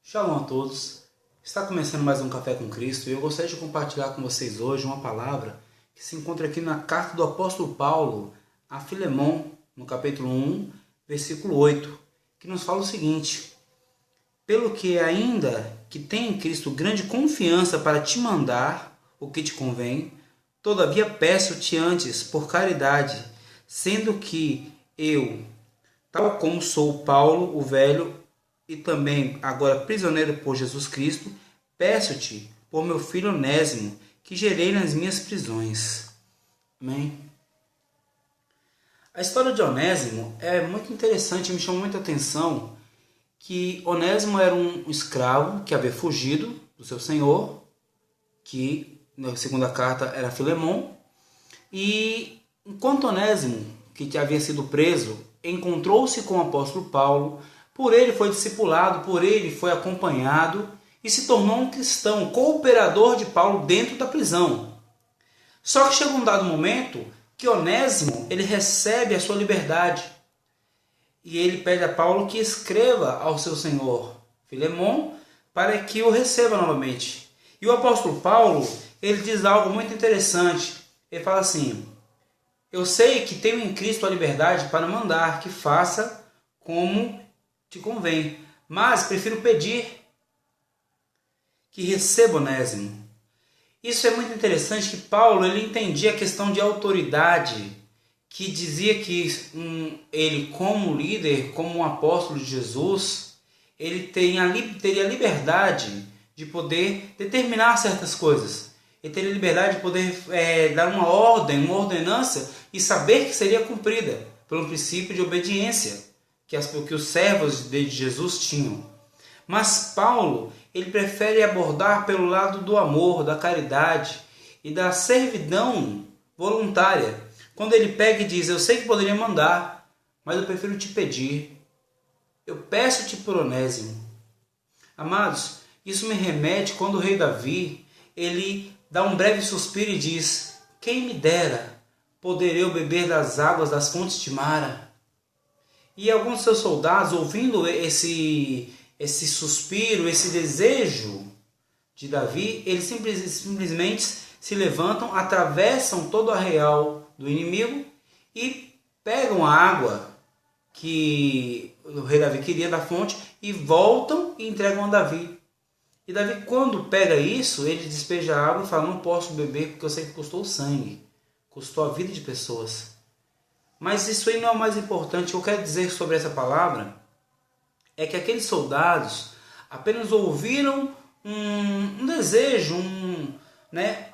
Shalom a todos. Está começando mais um Café com Cristo e eu gostaria de compartilhar com vocês hoje uma palavra que se encontra aqui na carta do apóstolo Paulo a Filemon, no capítulo 1, versículo 8, que nos fala o seguinte: pelo que ainda que tenha em Cristo grande confiança para te mandar o que te convém, todavia peço-te antes, por caridade, sendo que eu, tal como sou Paulo, o velho, e também agora prisioneiro por Jesus Cristo, peço-te por meu filho Onésimo, que gerei nas minhas prisões. Amém? A história de Onésimo é muito interessante, me chamou muita atenção que Onésimo era um escravo que havia fugido do seu senhor, que na segunda carta era Filemon, e enquanto Onésimo, que havia sido preso, encontrou-se com o apóstolo Paulo, por ele foi discipulado, por ele foi acompanhado e se tornou um cristão, cooperador de Paulo dentro da prisão. Só que chega um dado momento que Onésimo ele recebe a sua liberdade e ele pede a Paulo que escreva ao seu senhor Filemon para que o receba novamente. E o apóstolo Paulo ele diz algo muito interessante. Ele fala assim: eu sei que tenho em Cristo a liberdade para mandar que faça como te convém, mas prefiro pedir que receba Onésimo. Isso é muito interessante, que Paulo ele entendia a questão de autoridade, que dizia que ele como líder, como um apóstolo de Jesus, ele teria liberdade de poder determinar certas coisas. Ele teria liberdade de poder dar uma ordem, uma ordenança e saber que seria cumprida pelo princípio de obediência que os servos de Jesus tinham. Mas Paulo, ele prefere abordar pelo lado do amor, da caridade e da servidão voluntária. Quando ele pega e diz: eu sei que poderia mandar, mas eu prefiro te pedir. Eu peço-te por Onésimo. Amados, isso me remete quando o rei Davi, ele dá um breve suspiro e diz: quem me dera poder eu beber das águas das fontes de Mara. E alguns de seus soldados, ouvindo esse suspiro, esse desejo de Davi, eles simplesmente se levantam, atravessam todo o arraial do inimigo e pegam a água que o rei Davi queria da fonte e voltam e entregam a Davi. E Davi, quando pega isso, ele despeja a água e fala: não posso beber porque eu sei que custou sangue, custou a vida de pessoas. Mas isso aí não é o mais importante. O que eu quero dizer sobre essa palavra é que aqueles soldados apenas ouviram um desejo,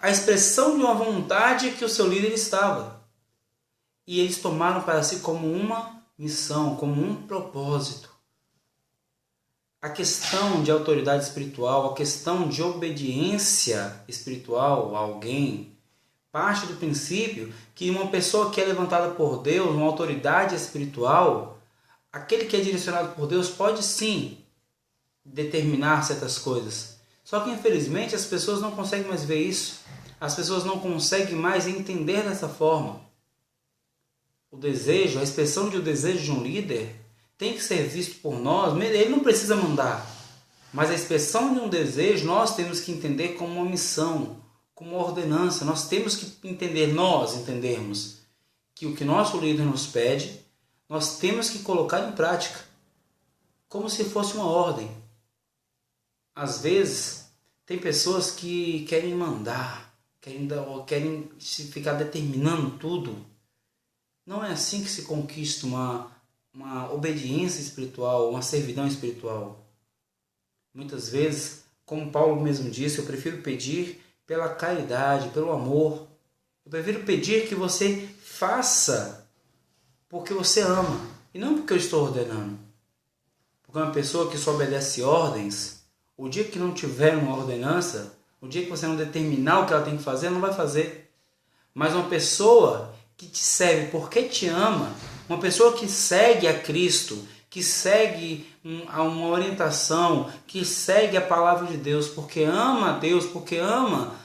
a expressão de uma vontade que o seu líder estava. E eles tomaram para si como uma missão, como um propósito. A questão de autoridade espiritual, a questão de obediência espiritual a alguém, parte do princípio que uma pessoa que é levantada por Deus, uma autoridade espiritual, aquele que é direcionado por Deus pode sim determinar certas coisas. Só que infelizmente as pessoas não conseguem mais ver isso. As pessoas não conseguem mais entender dessa forma. O desejo, a expressão de um desejo de um líder tem que ser visto por nós. Ele não precisa mandar, mas a expressão de um desejo nós temos que entender como uma missão, como uma ordenança. Nós temos que entendermos que o que nosso líder nos pede, nós temos que colocar em prática, como se fosse uma ordem. Às vezes, tem pessoas que querem mandar, querem ficar determinando tudo. Não é assim que se conquista uma obediência espiritual, uma servidão espiritual. Muitas vezes, como Paulo mesmo disse, eu prefiro pedir pela caridade, pelo amor. Eu prefiro pedir que você faça porque você ama e não porque eu estou ordenando. Porque uma pessoa que só obedece ordens, o dia que não tiver uma ordenança, o dia que você não determinar o que ela tem que fazer, ela não vai fazer. Mas uma pessoa que te serve porque te ama, uma pessoa que segue a Cristo, que segue uma orientação, que segue a palavra de Deus, porque ama a Deus, porque ama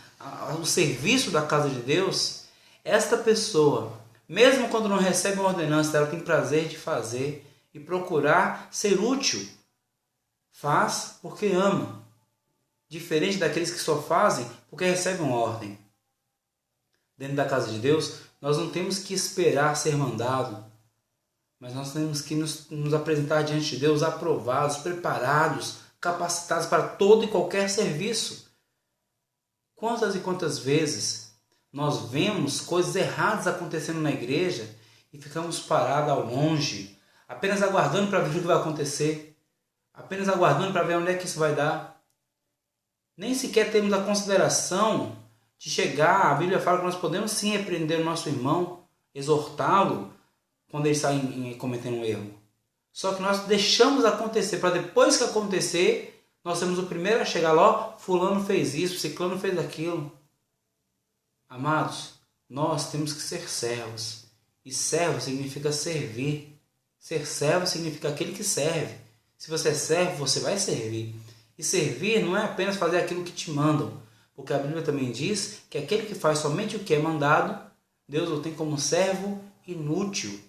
o serviço da casa de Deus, esta pessoa, mesmo quando não recebe uma ordenança, ela tem prazer de fazer e procurar ser útil, Faz porque ama. Diferente daqueles que só fazem porque recebem uma ordem. Dentro da casa de Deus, nós não temos que esperar ser mandado, mas nós temos que nos apresentar diante de Deus aprovados, preparados, capacitados para todo e qualquer serviço. Quantas e quantas vezes nós vemos coisas erradas acontecendo na igreja e ficamos parados ao longe, apenas aguardando para ver o que vai acontecer, apenas aguardando para ver onde é que isso vai dar. Nem sequer temos a consideração de chegar. A Bíblia fala que nós podemos sim repreender o nosso irmão, exortá-lo quando ele está cometendo um erro. Só que nós deixamos acontecer, para depois que acontecer, nós sermos o primeiro a chegar lá, fulano fez isso, ciclano fez aquilo. Amados, nós temos que ser servos. E servo significa servir. Ser servo significa aquele que serve. Se você é servo, você vai servir. E servir não é apenas fazer aquilo que te mandam, porque a Bíblia também diz que aquele que faz somente o que é mandado, Deus o tem como servo inútil.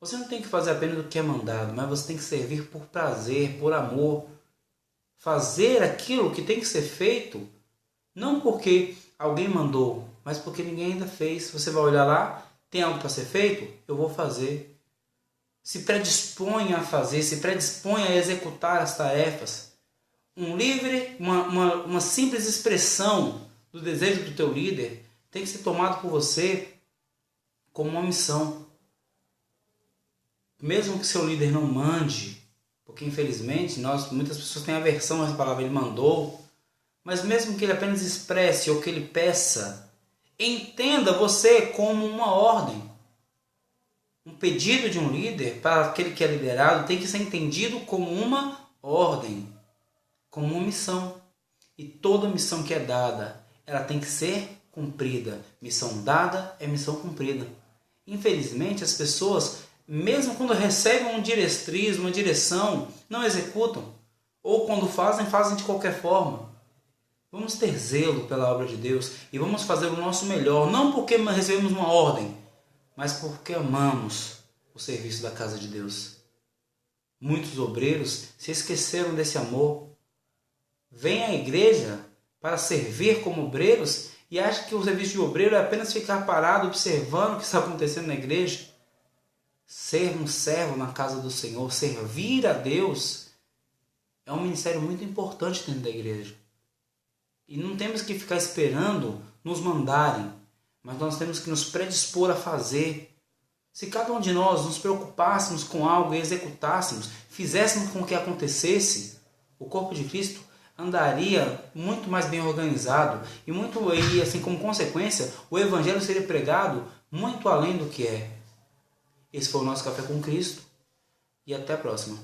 Você não tem que fazer apenas o que é mandado, mas você tem que servir por prazer, por amor. Fazer aquilo que tem que ser feito, não porque alguém mandou, mas porque ninguém ainda fez. Você vai olhar lá, tem algo para ser feito? Eu vou fazer. Se predispõe a fazer, se predispõe a executar as tarefas. Uma simples expressão do desejo do teu líder tem que ser tomado por você como uma missão. Mesmo que seu líder não mande, porque infelizmente muitas pessoas têm aversão a essa palavra, ele mandou, mas mesmo que ele apenas expresse ou que ele peça, entenda você como uma ordem. Um pedido de um líder para aquele que é liderado tem que ser entendido como uma ordem, como uma missão. E toda missão que é dada, ela tem que ser cumprida. Missão dada é missão cumprida. Infelizmente, as pessoas, mesmo quando recebem uma diretriz, uma direção, não executam. Ou quando fazem de qualquer forma. Vamos ter zelo pela obra de Deus e vamos fazer o nosso melhor, não porque recebemos uma ordem, mas porque amamos o serviço da casa de Deus. Muitos obreiros se esqueceram desse amor. Vêm à igreja para servir como obreiros e acham que o serviço de obreiro é apenas ficar parado observando o que está acontecendo na igreja. Ser um servo na casa do Senhor, servir a Deus, é um ministério muito importante dentro da igreja. E não temos que ficar esperando nos mandarem, mas nós temos que nos predispor a fazer. Se cada um de nós nos preocupássemos com algo e executássemos, fizéssemos com que acontecesse, o corpo de Cristo andaria muito mais bem organizado e assim como consequência, o evangelho seria pregado muito além do que é. Esse foi o nosso Café com Cristo e até a próxima.